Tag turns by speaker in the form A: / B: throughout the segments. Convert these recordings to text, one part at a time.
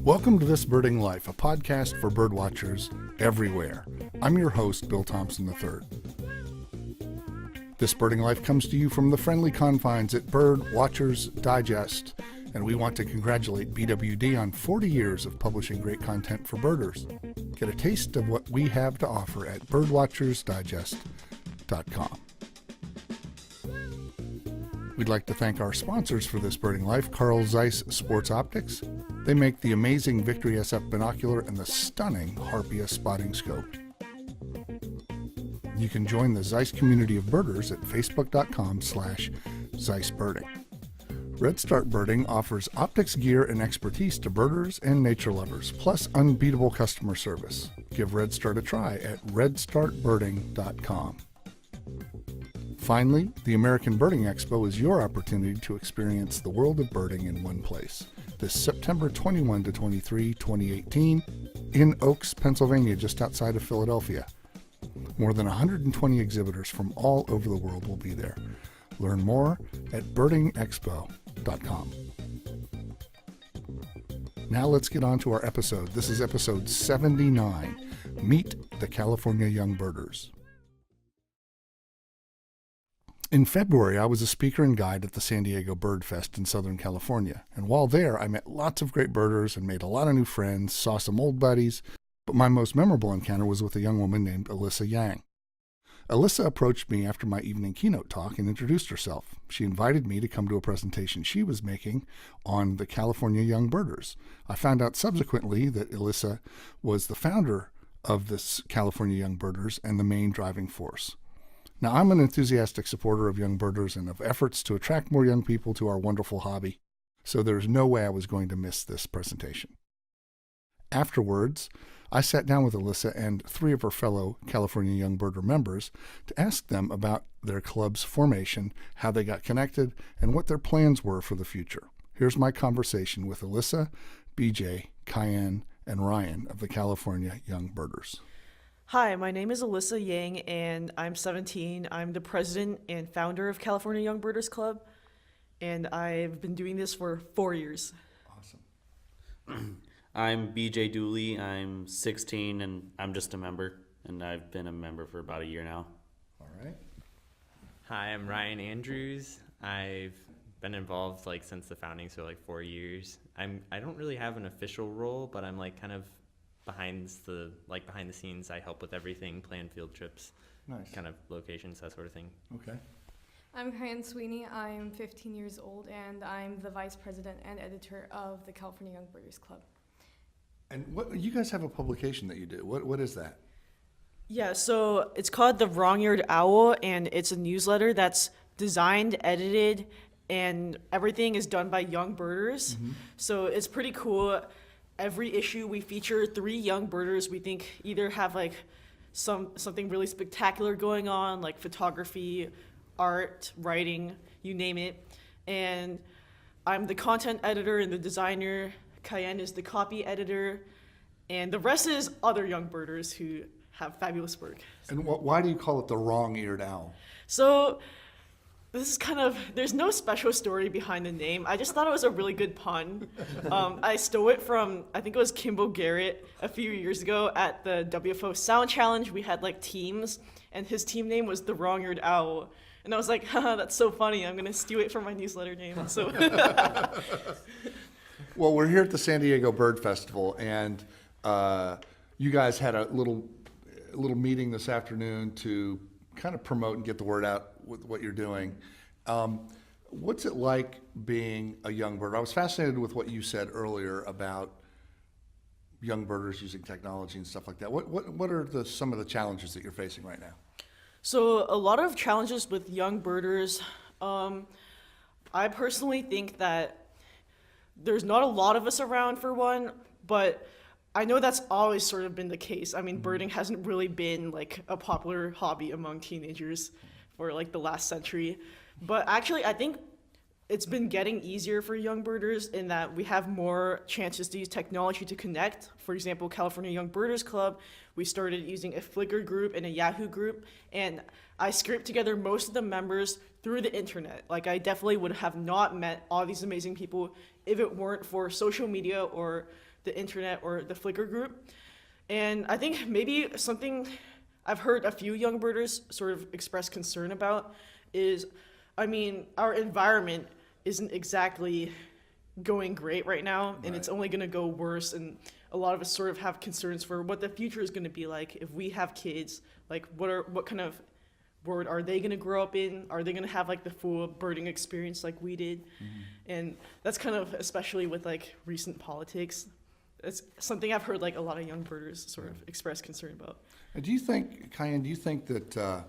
A: Welcome to This Birding Life, a podcast for birdwatchers everywhere. I'm your host, Bill Thompson III. This Birding Life comes to you from the friendly confines at Bird Watchers Digest, and we want to congratulate BWD on 40 years of publishing great content for birders. Get a taste of what we have to offer at birdwatchersdigest.com. We'd like to thank our sponsors for This Birding Life, Carl Zeiss Sports Optics. They make the amazing Victory SF binocular and the stunning Harpia spotting scope. You can join the Zeiss community of birders at facebook.com/ZeissBirding. Red Start Birding offers optics gear and expertise to birders and nature lovers, plus unbeatable customer service. Give Red Start a try at redstartbirding.com. Finally, the American Birding Expo is your opportunity to experience the world of birding in one place. This September 21 to 23, 2018, in Oaks, Pennsylvania, just outside of Philadelphia. More than 120 exhibitors from all over the world will be there. Learn more at birdingexpo.com. Now let's get on to our episode. This is episode 79, Meet the California Young Birders. In February, I was a speaker and guide at the San Diego Bird Fest in Southern California, and while there, I met lots of great birders and made a lot of new friends, saw some old buddies, but my most memorable encounter was with a young woman named Elisa Yang. Elisa approached me after my evening keynote talk and introduced herself. She invited me to come to a presentation she was making on the California Young Birders. I found out subsequently that Elisa was the founder of this California Young Birders and the main driving force. Now, I'm an enthusiastic supporter of young birders and of efforts to attract more young people to our wonderful hobby, so there's no way I was going to miss this presentation. Afterwards, I sat down with Elisa and three of her fellow California Young Birder members to ask them about their club's formation, how they got connected, and what their plans were for the future. Here's my conversation with Elisa, BJ, Cayenne, and Ryan of the California Young Birders.
B: Hi, my name is Elisa Yang, and I'm 17. I'm the president and founder of California Young Birders Club, and I've been doing this for 4 years.
A: Awesome.
C: I'm BJ Dooley. I'm 16, and I'm just a member, and I've been a member for about a year now.
A: All right.
D: Hi, I'm Ryan Andrews. I've been involved since the founding, so 4 years. I don't really have an official role, but I'm kind of behind the scenes. I help with everything, plan field trips,
A: Nice.
D: kind of locations, that sort of thing.
A: Okay.
E: I'm Cayenne Sweeney. I'm 15 years old, and I'm the vice president and editor of the California Young Birders Club.
A: And what you guys have a publication that you do. What is that?
B: Yeah, so it's called The Wrong-Eared Owl, and it's a newsletter that's designed, edited, and everything is done by young birders. Mm-hmm. So it's pretty cool. Every issue we feature 3 young birders we think either have something really spectacular going on, like photography, art, writing, you name it. And I'm the content editor and the designer. Cayenne is the copy editor, and the rest is other young birders who have fabulous work.
A: And why do you call it the wrong-eared owl?
B: So this is there's no special story behind the name. I just thought it was a really good pun. I stole it from, I think it was Kimball Garrett a few years ago at the WFO Sound Challenge. We had teams, and his team name was the Wrong-Eared Owl. And I was like, haha, that's so funny. I'm going to steal it from my newsletter name. So.
A: Well, we're here at the San Diego Bird Festival, and you guys had a little meeting this afternoon to kind of promote and get the word out with what you're doing. What's it like being a young birder? I was fascinated with what you said earlier about young birders using technology and stuff like that. What are some of the challenges that you're facing right now?
B: So a lot of challenges with young birders. I personally think that there's not a lot of us around for one, but I know that's always sort of been the case. I mean, birding hasn't really been a popular hobby among teenagers for the last century. But actually, I think it's been getting easier for young birders in that we have more chances to use technology to connect. For example, California Young Birders Club, we started using a Flickr group and a Yahoo group, and I scraped together most of the members through the internet. I definitely would have not met all these amazing people if it weren't for social media or the internet or the Flickr group. And I think maybe something I've heard a few young birders sort of express concern about is, I mean, our environment isn't exactly going great right now, and it's only going to go worse. And a lot of us sort of have concerns for what the future is going to be like if we have kids. Like, what kind of world are they going to grow up in? Are they going to have like the full birding experience like we did? And that's kind of, especially with like recent politics, it's something I've heard like a lot of young birders sort of express concern about.
A: And do you think, Cayenne, that,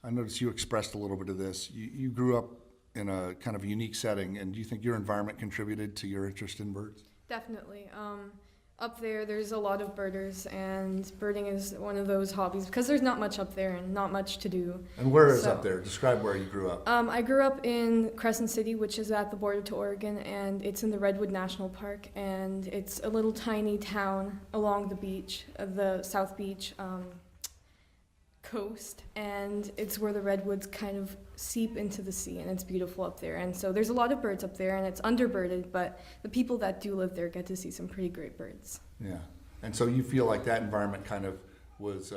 A: I noticed you expressed a little bit of this, you grew up in a kind of unique setting, and do you think your environment contributed to your interest in birds?
E: Definitely. Up there's a lot of birders, and birding is one of those hobbies because there's not much up there and not much to do.
A: And where is up there? Describe where you grew up.
E: I grew up in Crescent City, which is at the border to Oregon, and it's in the Redwood National Park, and it's a little tiny town along the beach, the South Beach coast, and it's where the redwoods kind of seep into the sea, and it's beautiful up there. And so there's a lot of birds up there, and it's underbirded, but the people that do live there get to see some pretty great birds.
A: Yeah. And so you feel like that environment kind of was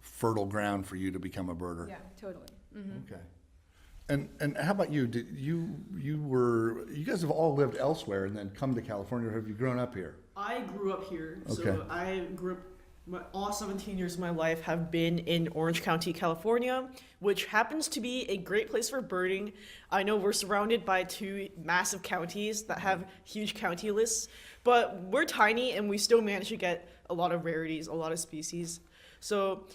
A: fertile ground for you to become a birder?
E: Yeah, totally. Mm-hmm.
A: Okay. And how about you? Did you guys have all lived elsewhere and then come to California, or have you grown up here?
B: I grew up here,
A: Okay.
B: so I grew up. All 17 years of my life have been in Orange County, California, which happens to be a great place for birding. I know we're surrounded by two massive counties that have huge county lists, but we're tiny and we still manage to get a lot of rarities, a lot of species. So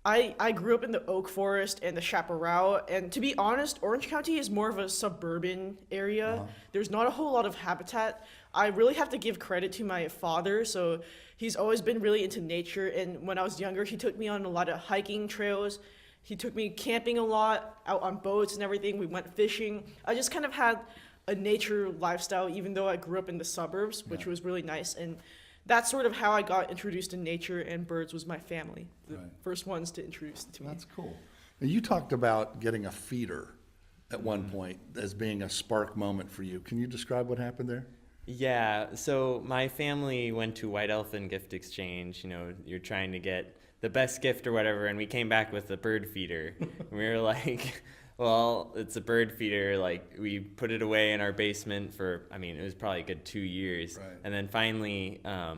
B: I grew up in the oak forest and the chaparral, and to be honest, Orange County is more of a suburban area. There's not a whole lot of habitat. I really have to give credit to my father. So he's always been really into nature, and when I was younger, he took me on a lot of hiking trails. He took me camping a lot, out on boats and everything. We went fishing. I just kind of had a nature lifestyle, even though I grew up in the suburbs, which was really nice. And that's sort of how I got introduced to nature, and birds was my family, the first ones to introduce it to me.
A: That's cool. Now, you talked about getting a feeder at one point as being a spark moment for you. Can you describe what happened there?
D: Yeah, so my family went to White Elephant Gift Exchange. You know, you're trying to get the best gift or whatever, and we came back with a bird feeder. We were like, well, it's a bird feeder. Like, we put it away in our basement for, I mean, it was probably a good 2 years.
A: Right.
D: And then finally, I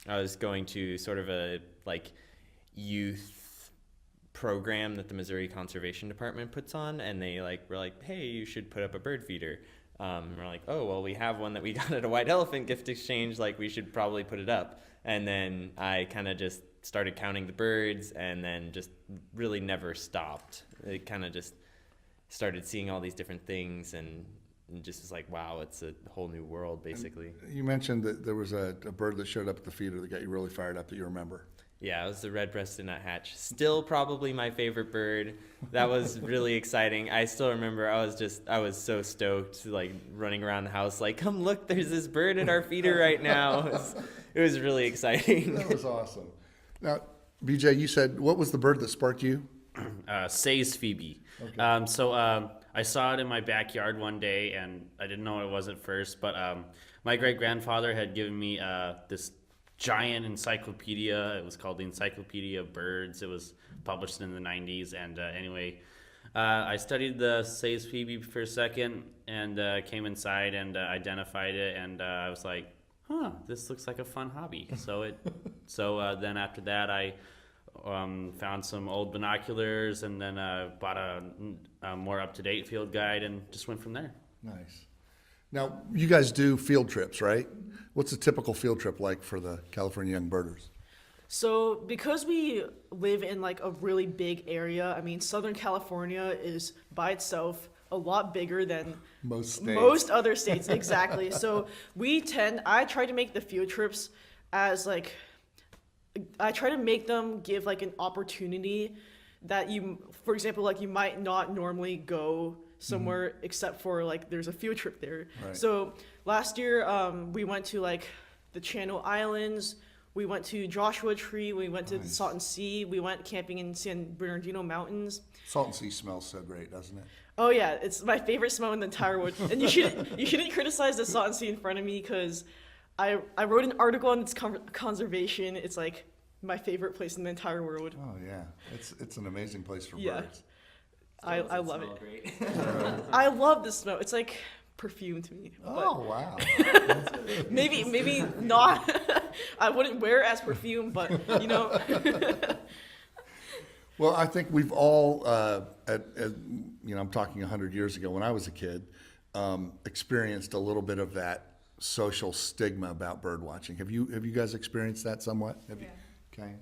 D: was going to sort of a, like, youth program that the Missouri Conservation Department puts on, and they, like, were like, hey, you should put up a bird feeder. We're like, oh, well, we have one that we got at a White Elephant Gift Exchange. Like, we should probably put it up. And then I kind of just started counting the birds, and then just really never stopped. It kind of just started seeing all these different things, and just was like, wow, it's a whole new world, basically.
A: And you mentioned that there was a bird that showed up at the feeder that got you really fired up that you remember.
D: Yeah, it was the red-breasted nuthatch. Still probably my favorite bird. That was really exciting. I still remember I was so stoked, like running around the house like, come look, there's this bird at our feeder right now. It was really exciting.
A: That was awesome. Now, BJ, you said, what was the bird that sparked you?
C: Say's Phoebe.
A: Okay.
C: I saw it in my backyard one day, and I didn't know what it was at first, but my great-grandfather had given me this giant encyclopedia. It was called the Encyclopedia of Birds. It was published in the 90s, and anyway, I studied the Say's Phoebe for a second, and came inside and identified it, and I was like, huh, this looks like a fun hobby. So then after that, I found some old binoculars, and then bought a more up-to-date field guide, and just went from there.
A: Nice. Now, you guys do field trips, right? What's a typical field trip like for the California Young Birders?
B: So because we live in like a really big area, I mean, Southern California is by itself a lot bigger than most other states. Exactly. So I try to make the field trips as like, I try to make them give like an opportunity that for example, like you might not normally go somewhere except for like there's a field trip there.
A: Right.
B: So last year we went to like the Channel Islands, we went to Joshua Tree, we went to the Salton Sea, we went camping in San Bernardino Mountains.
A: Salton Sea smells so great, doesn't it?
B: Oh yeah, it's my favorite smell in the entire wood. And you shouldn't criticize the Salton Sea in front of me because I wrote an article on its conservation. It's like my favorite place in the entire world.
A: Oh yeah, it's an amazing place for
B: Yeah.
A: birds.
B: I love it.
D: Great.
B: I love the smell. It's like perfume to me.
A: Oh wow.
B: But maybe not. I wouldn't wear it as perfume, but you know.
A: Well, I think we've all, I'm talking 100 years ago when I was a kid, experienced a little bit of that social stigma about bird watching. Have you guys experienced that somewhat? Have you? Okay.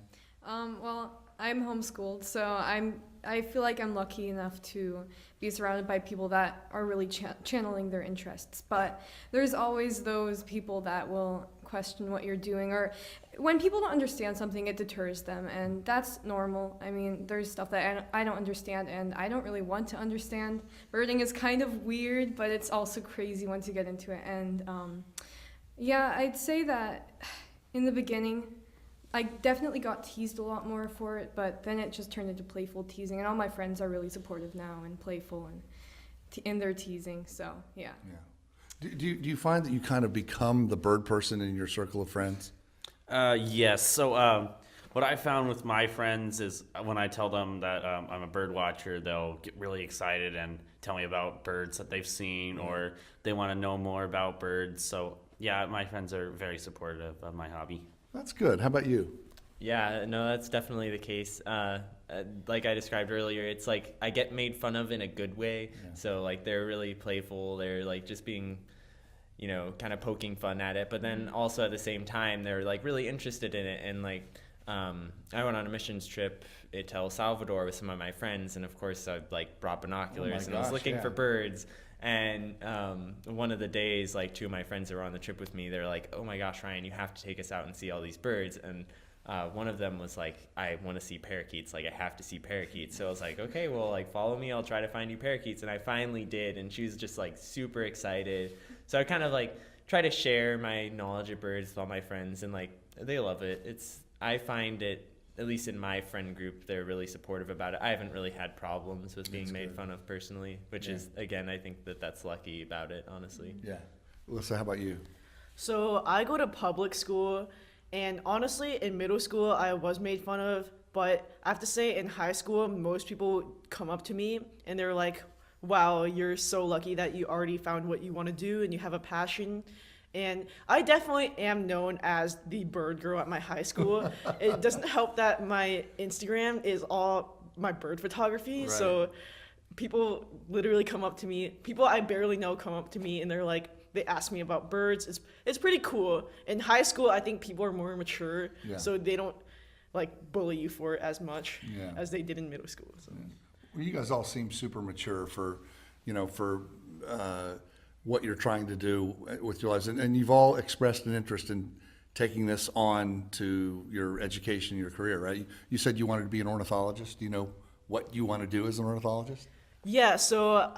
E: Well, I'm homeschooled, so I feel like I'm lucky enough to be surrounded by people that are really channeling their interests. But there's always those people that will question what you're doing, or when people don't understand something, it deters them, and that's normal. I mean, there's stuff that I don't understand, and I don't really want to understand. Birding is kind of weird, but it's also crazy once you get into it. And yeah, I'd say that in the beginning, I definitely got teased a lot more for it, but then it just turned into playful teasing, and all my friends are really supportive now and playful and in their teasing. So yeah.
A: Yeah. Do you find that you kind of become the bird person in your circle of friends?
C: Yes. So what I found with my friends is when I tell them that I'm a bird watcher, they'll get really excited and tell me about birds that they've seen, or they want to know more about birds. So yeah, my friends are very supportive of my hobby.
A: That's good. How about you?
D: Yeah, no, that's definitely the case. Like I described earlier, it's like I get made fun of in a good way.
A: Yeah.
D: So like they're really playful. They're like just being, kind of poking fun at it. But then also at the same time, they're like really interested in it. And like I went on a missions trip to El Salvador with some of my friends, and of course I like brought binoculars and I was looking for birds. And one of the days, like 2 of my friends that were on the trip with me, they're like, "Oh my gosh, Ryan, you have to take us out and see all these birds." And one of them was like, "I want to see parakeets. Like, I have to see parakeets." So I was like, "Okay, well, like follow me. I'll try to find you parakeets." And I finally did, and she was just like super excited. So I kind of like try to share my knowledge of birds with all my friends, and like they love it. I find it, at least in my friend group, they're really supportive about it. I haven't really had problems with being made fun of personally, which is, again, I think that's lucky about it, honestly.
A: Yeah. Elisa, how about you?
B: So I go to public school, and honestly, in middle school, I was made fun of, but I have to say, in high school, most people come up to me, and they're like, "Wow, you're so lucky that you already found what you want to do, and you have a passion." And I definitely am known as the bird girl at my high school. It doesn't help that my Instagram is all my bird photography.
A: Right.
B: So people literally come up to me, people I barely know come up to me, and they're like, they ask me about birds. It's pretty cool. In high school, I think people are more mature, so they don't like bully you for it as much as they did in middle school. So.
A: Yeah. Well, you guys all seem super mature for what you're trying to do with your lives. And you've all expressed an interest in taking this on to your education, your career, right? You said you wanted to be an ornithologist. Do you know what you want to do as an ornithologist?
B: Yeah, so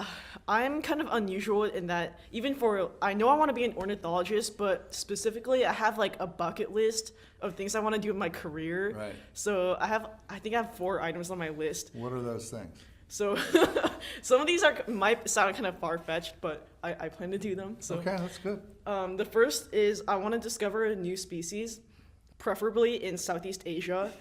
B: I'm kind of unusual in that I know I want to be an ornithologist, but specifically I have like a bucket list of things I want to do in my career.
A: Right.
B: So I think I have 4 items on my list.
A: What are those things?
B: So some of these might sound kind of far-fetched, but I plan to do them. So
A: Okay, that's good.
B: the first is I want to discover a new species, preferably in Southeast Asia.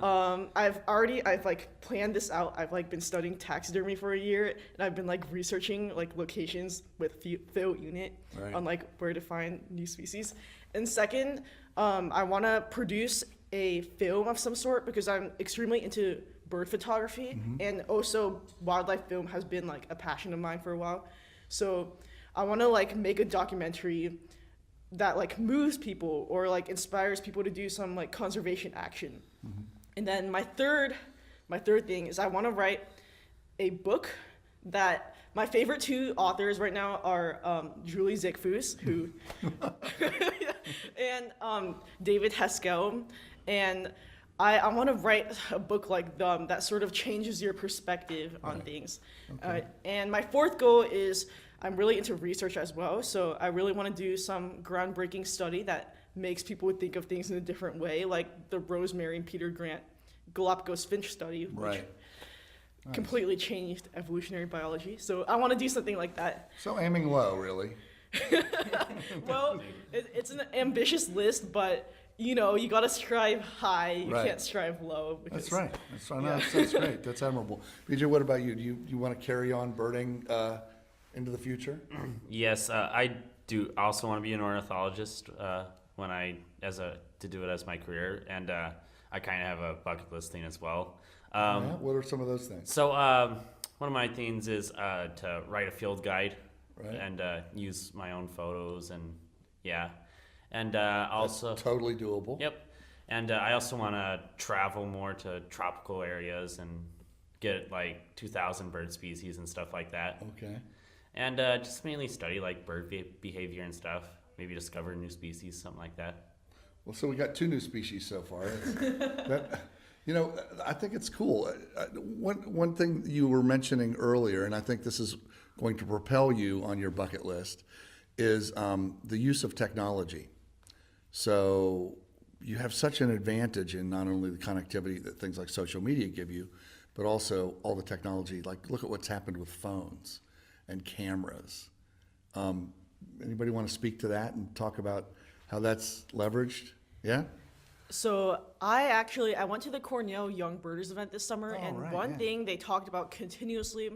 B: I've like planned this out. I've like been studying taxidermy for a year, and I've been like researching like locations with Phil Unit on like where to find new species. And second, I want to produce a film of some sort because I'm extremely into bird photography, and also wildlife film has been like a passion of mine for a while. So I want to like make a documentary that like moves people or like inspires people to do some like conservation action. And then my third thing is I want to write a book that my favorite 2 authors right now are Julie Zickfuss, who and David Haskell. And I want to write a book like them that sort of changes your perspective on things.
A: Okay.
B: And my 4th goal is I'm really into research as well. So I really want to do some groundbreaking study that makes people think of things in a different way, like the Rosemary and Peter Grant Galapagos finch study, which completely changed evolutionary biology. So I want to do something like that.
A: So aiming low, really.
B: Well, it's an ambitious list, but you know, you gotta strive high. You
A: Right.
B: can't strive low.
A: That's right. That's right. No, that's great. That's admirable. BJ, what about you? Do you want to carry on birding into the future?
C: Yes, I do also want to be an ornithologist to do it as my career, and I kind of have a bucket list thing as well.
A: Yeah? What are some of those things?
C: So one of my things is to write a field guide
A: Right.
C: and use my own photos and also
A: Totally doable.
C: yep, and I also want to travel more to tropical areas and get like 2,000 bird species and stuff like that,
A: Okay.
C: and just mainly study like bird behavior and stuff. Maybe discover new species, something like that.
A: Well, so we got 2 new species so far. That, you know, I think it's cool. One thing you were mentioning earlier, and I think this is going to propel you on your bucket list, is the use of technology. So you have such an advantage in not only the connectivity that things like social media give you, but also all the technology. Like, look at what's happened with phones and cameras. Anybody want to speak to that and talk about how that's leveraged? Yeah?
B: So I went to the Cornell Young Birders event this summer,
A: Oh,
B: and
A: right,
B: one
A: yeah.
B: thing they talked about continuously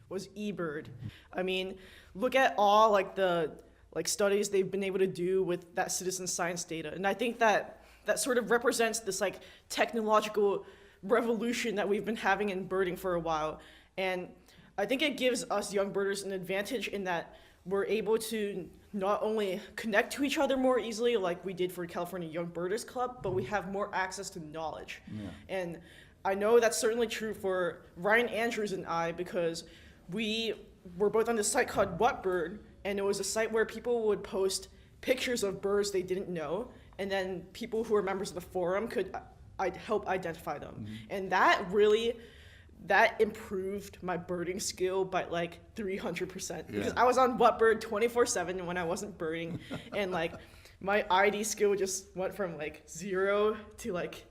B: was eBird. I mean, look at all like the studies they've been able to do with that citizen science data, and I think that sort of represents this like technological revolution that we've been having in birding for a while, and I think it gives us young birders an advantage in that we're able to not only connect to each other more easily like we did for California Young Birders Club, but we have more access to knowledge.
A: Yeah.
B: And I know that's certainly true for Ryan Andrews and I, because we were both on this site called What Bird, and it was a site where people would post pictures of birds they didn't know, and then people who were members of the forum could help identify them. And that improved my birding skill by like 300%, because
A: Yeah.
B: I was on What Bird 24/7 when I wasn't birding, and like my ID skill just went from like 0 to like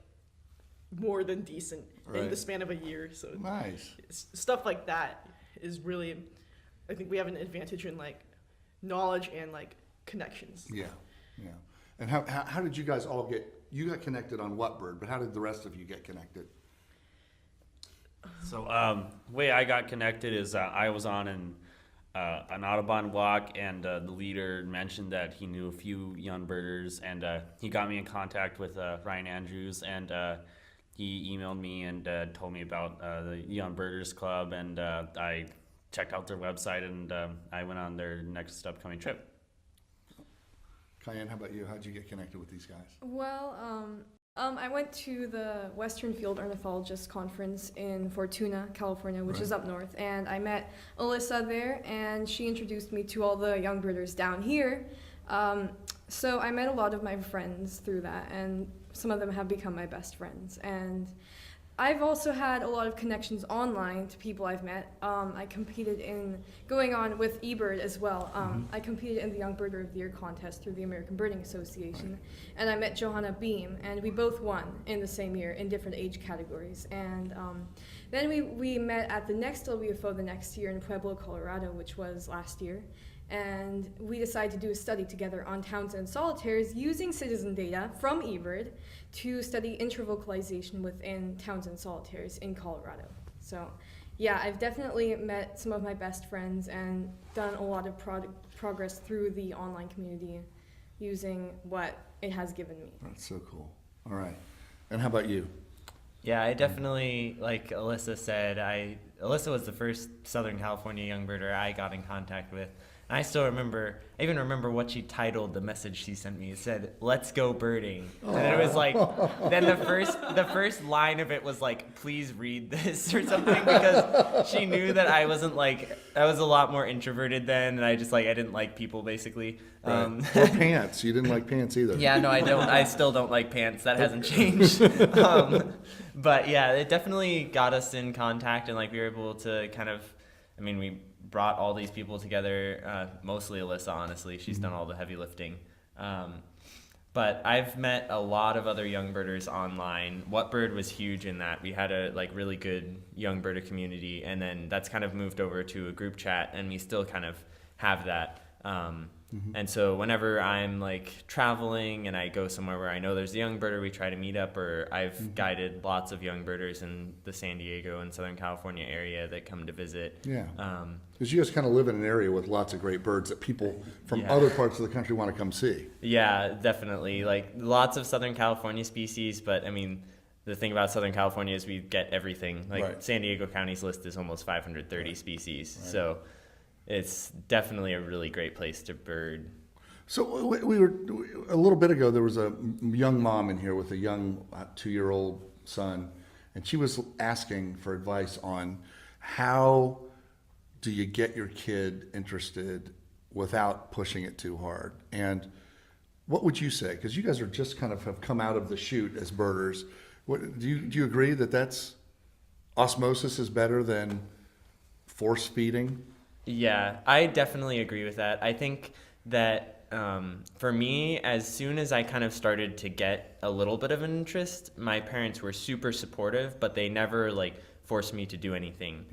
B: more than decent in
A: Right.
B: the span of a year. So
A: Nice.
B: stuff like that is really, I think we have an advantage in like knowledge and like connections.
A: Yeah. Yeah. And how did you guys all you got connected on What Bird, but how did the rest of you get connected?
C: So way I got connected is I was on an Audubon walk, and the leader mentioned that he knew a few young birders, and he got me in contact with Ryan Andrews, and he emailed me and told me about the Young Birders Club, and I checked out their website, and I went on their next upcoming trip.
A: Cayenne, how about you? How'd you get connected with these guys?
E: Well, I went to the Western Field Ornithologist Conference in Fortuna, California, which is
A: Right.
E: up north, and I met Elisa there, and she introduced me to all the young birders down here. So I met a lot of my friends through that, and some of them have become my best friends. And I've also had a lot of connections online to people I've met. I competed in going on with eBird as well. I competed in the Young Birder of the Year contest through the American Birding Association, and I met Johanna Beam, and we both won in the same year in different age categories. And then we met at the next WFO the next year in Pueblo, Colorado, which was last year. And we decided to do a study together on Townsend solitaires using citizen data from eBird to study intervocalization within Townsend solitaires in Colorado. So yeah, I've definitely met some of my best friends and done a lot of progress through the online community using what it has given me.
A: That's so cool. All right. And how about you?
D: Yeah, I definitely, like Elisa said, Elisa was the first Southern California young birder I got in contact with. And I still remember, I even remember what she titled the message she sent me. It said, "Let's go birding." And it was like, then the first line of it was like, "Please read this," or something, because she knew that I wasn't like, I was a lot more introverted then, and I didn't like people, basically.
A: Right. Or pants. You didn't like pants either.
D: Yeah, no, I don't. I still don't like pants. That hasn't changed. But yeah, it definitely got us in contact, and like we were able to kind of, I mean, we brought all these people together. Mostly Elisa, honestly, she's done all the heavy lifting. But I've met a lot of other young birders online. What Bird was huge in that. We had a like really good young birder community, and then that's kind of moved over to a group chat, and we still kind of have that. And so whenever I'm like traveling and I go somewhere where I know there's a young birder, we try to meet up, or I've guided lots of young birders in the San Diego and Southern California area that come to visit.
A: Yeah. Because you guys kind of live in an area with lots of great birds that people from other parts of the country want to come see.
D: Yeah, definitely. Like lots of Southern California species, but I mean, the thing about Southern California is we get everything. Like San Diego County's list is almost 530 species. So it's definitely a really great place to bird.
A: So we were a little bit ago. There was a young mom in here with a young 2-year-old son, and she was asking for advice on how do you get your kid interested without pushing it too hard. And what would you say? Because you guys are just kind of have come out of the chute as birders. What, do you agree that that's osmosis is better than force feeding?
D: Yeah, I definitely agree with that. I think that for me, as soon as I kind of started to get a little bit of an interest, my parents were super supportive, but they never like forced me to do anything,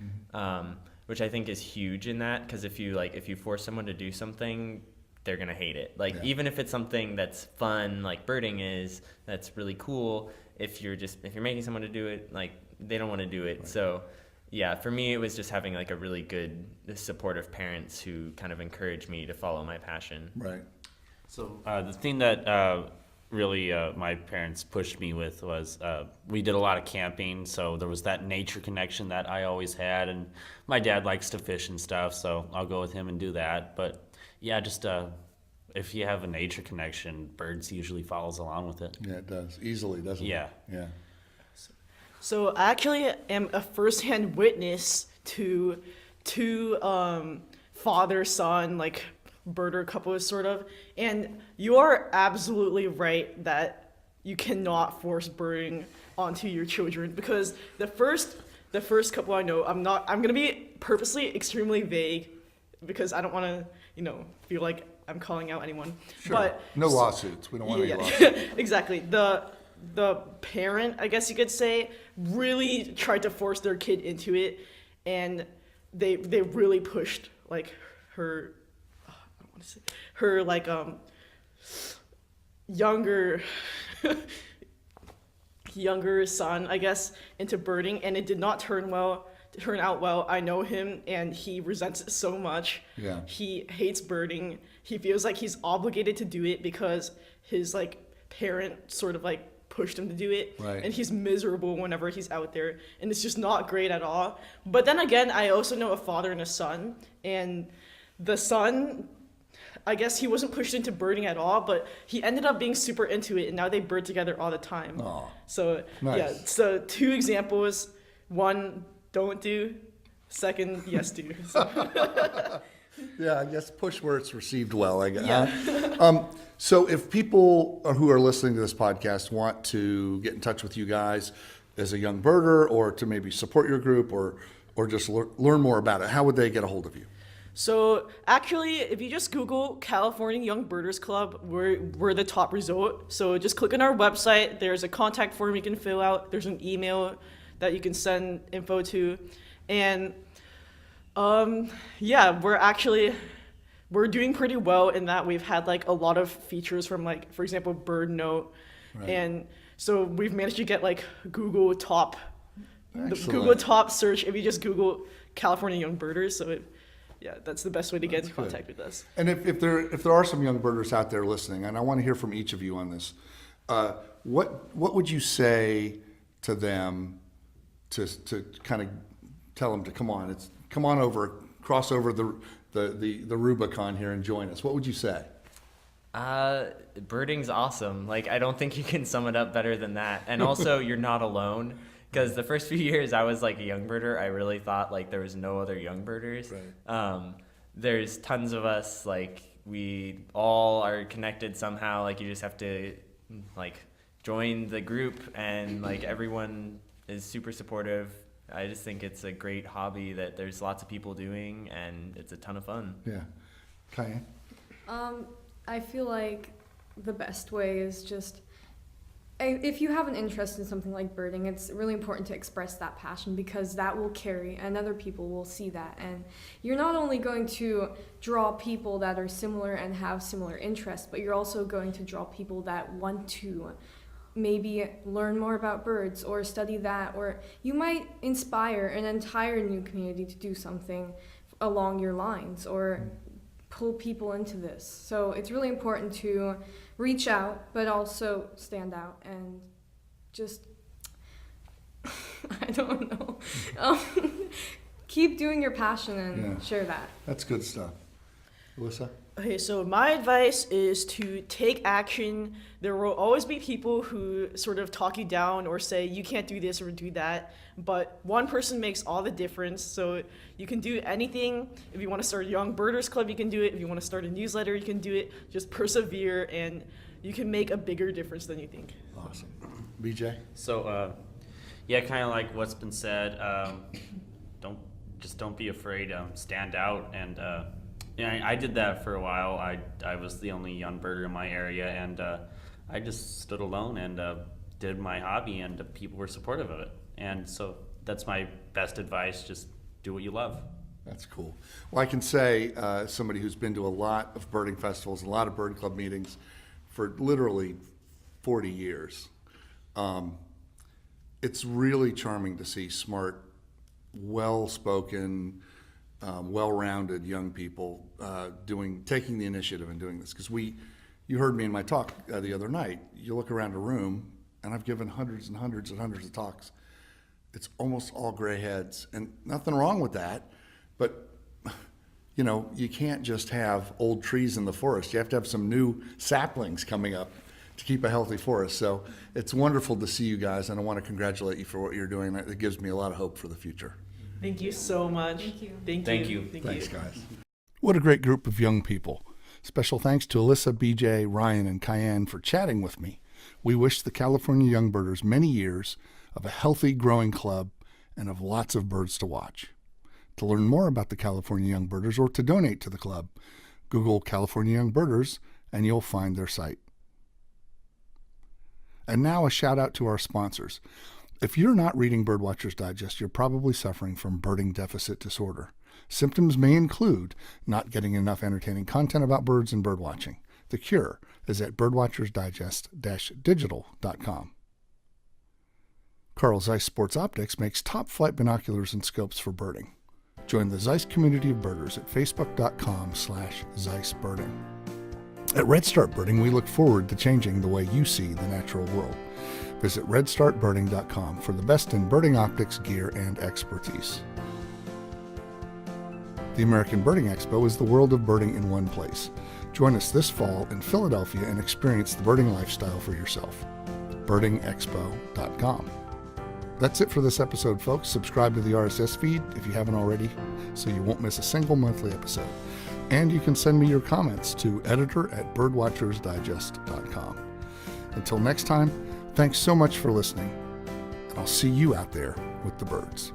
D: which I think is huge in that. Because if you force someone to do something, they're gonna hate it. Like even if it's something that's fun, like birding is, that's really cool. If you're making someone to do it, like they don't want to do it. So. Yeah, for me, it was just having like a really good supportive parents who kind of encouraged me to follow my passion.
A: Right.
C: So the thing that really my parents pushed me with was we did a lot of camping, so there was that nature connection that I always had, and my dad likes to fish and stuff, so I'll go with him and do that. But yeah, just if you have a nature connection, birds usually follows along with it.
A: Yeah, it does. Easily, doesn't it? Yeah.
B: So I actually am a first-hand witness to two father-son, like, birder couples, sort of. And you are absolutely right that you cannot force birding onto your children, because the first couple I know, I'm gonna be purposely extremely vague because I don't want to, feel like I'm calling out anyone.
A: Sure.
B: But
A: no lawsuits. We don't want any lawsuits.
B: Exactly. The parent, I guess you could say, really tried to force their kid into it, and they really pushed like her younger son, I guess, into birding, and it did not turn out well. I know him, and he resents it so much.
A: Yeah.
B: He hates birding. He feels like he's obligated to do it because his parent sort of pushed him to do it,
A: right.
B: And he's miserable whenever he's out there, and it's just not great at all. But then again, I also know a father and a son, and the son, I guess he wasn't pushed into birding at all, but he ended up being super into it, and now they bird together all the time.
A: Aww.
B: So
A: nice.
B: Yeah, so 2 examples: one, don't do; second, yes, do. So.
A: Yeah, I guess push where it's received well, I guess.
B: Yeah.
A: So if people who are listening to this podcast want to get in touch with you guys as a young birder, or to maybe support your group, or just learn more about it, how would they get a hold of you?
B: So actually, if you just Google California Young Birders Club, we're the top result. So just click on our website. There's a contact form you can fill out. There's an email that you can send info to. And we're doing pretty well in that we've had a lot of features from for example, Bird Note.
A: Right.
B: And so we've managed to get Google top, the
A: Excellent.
B: Google top search if you just Google California Young Birders. So that's the best way to get in contact with us.
A: And if there are some young birders out there listening, and I want to hear from each of you on this, what would you say to them to kind of tell them to come on over, cross over the Rubicon here and join us? What would you say?
D: Birding's awesome. I don't think you can sum it up better than that. And also, you're not alone. Because the first few years I was a young birder, I really thought there was no other young birders.
A: Right.
D: There's tons of us. We all are connected somehow. You just have to join the group, and everyone is super supportive. I just think it's a great hobby that there's lots of people doing, and it's a ton of fun.
A: Yeah. Cayenne?
E: I feel like the best way is just if you have an interest in something like birding, it's really important to express that passion, because that will carry and other people will see that. And you're not only going to draw people that are similar and have similar interests, but you're also going to draw people that want to maybe learn more about birds or study that, or you might inspire an entire new community to do something along your lines or pull people into this. So it's really important to reach out, but also stand out and just, I don't know, keep doing your passion and share that.
A: That's good stuff. Elisa?
B: Okay, so my advice is to take action. There will always be people who sort of talk you down or say you can't do this or do that, but one person makes all the difference. So you can do anything. If you want to start a young birders club, you can do it. If you want to start a newsletter, you can do it. Just persevere, and you can make a bigger difference than you think.
A: Awesome. BJ?
C: So, yeah, kind of like what's been said. Don't be afraid. Stand out, and yeah, I did that for a while. I was the only young birder in my area, and I just stood alone and did my hobby, and people were supportive of it. And so that's my best advice: just do what you love.
A: That's cool. Well, I can say, somebody who's been to a lot of birding festivals, a lot of bird club meetings for literally 40 years, it's really charming to see smart, well-spoken, well-rounded young people taking the initiative and doing this. Because you heard me in my talk the other night. You look around a room, and I've given hundreds and hundreds and hundreds of talks. It's almost all gray heads, and nothing wrong with that. But you can't just have old trees in the forest. You have to have some new saplings coming up to keep a healthy forest. So it's wonderful to see you guys, and I want to congratulate you for what you're doing. It gives me a lot of hope for the future.
B: Thank you so much.
E: Thank you.
C: Thank you.
A: Thanks, guys. What a great group of young people. Special thanks to Elisa, BJ, Ryan, and Cayenne for chatting with me. We wish the California Young Birders many years of a healthy, growing club and of lots of birds to watch. To learn more about the California Young Birders or to donate to the club, Google California Young Birders and you'll find their site. And now a shout out to our sponsors. If you're not reading Birdwatchers Digest, you're probably suffering from birding deficit disorder. Symptoms may include not getting enough entertaining content about birds and birdwatching. The cure is at birdwatchersdigest-digital.com. Carl Zeiss Sports Optics makes top flight binoculars and scopes for birding. Join the Zeiss community of birders at facebook.com/ZeissBirding. At Red Start Birding, we look forward to changing the way you see the natural world. Visit redstartbirding.com for the best in birding optics, gear, and expertise. The American Birding Expo is the world of birding in one place. Join us this fall in Philadelphia and experience the birding lifestyle for yourself. birdingexpo.com. That's it for this episode, folks. Subscribe to the RSS feed if you haven't already, so you won't miss a single monthly episode. And you can send me your comments to editor@birdwatchersdigest.com. Until next time, thanks so much for listening, and I'll see you out there with the birds.